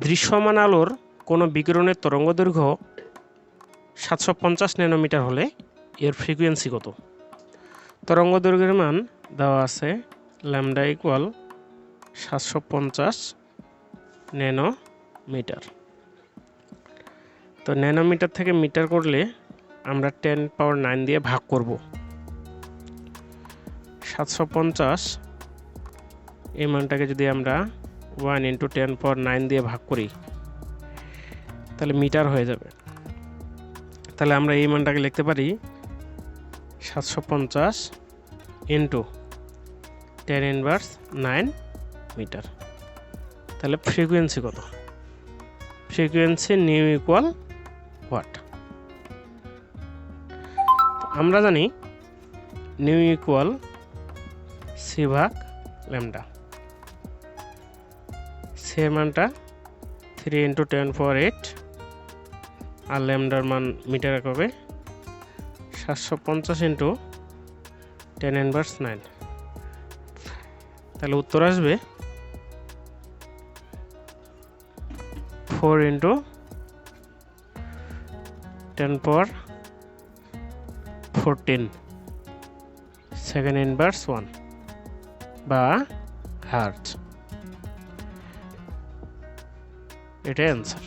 দৃশ্যমান আলোর কোনো বিকিরণের তরঙ্গদৈর্ঘ্য 750 ন্যানোমিটার হলে এর ফ্রিকোয়েন্সি কত? তরঙ্গদৈর্ঘ্যের মান দেওয়া আছে ল্যামডা ইকুয়াল 750 ন্যানোমিটার। তো ন্যানোমিটার থেকে মিটার করলে আমরা 10⁹ দিয়ে ভাগ করব। 750 এই মানটাকে যদি আমরা 1 × 10⁹ দিয়ে ভাগ করি তাহলে মিটার হয়ে যাবে। তাহলে আমরা এই মানটাকে লিখতে পারি 750 × 10⁹ মিটার। তাহলে ফ্রিকোয়েন্সি কত? Frequency new equal what? আমরা জানি নিউ ইকুয়াল c/λ। সি এর মানটা 3 × 10⁸, আর ল্যামডার মান মিটারে হবে 750 × 10⁹। তাহলে উত্তর আসবে 4 × 10⁻14 সেকেন্ড ইনভার্স 1 বা হার্টজ। এটাই অ্যান্সার।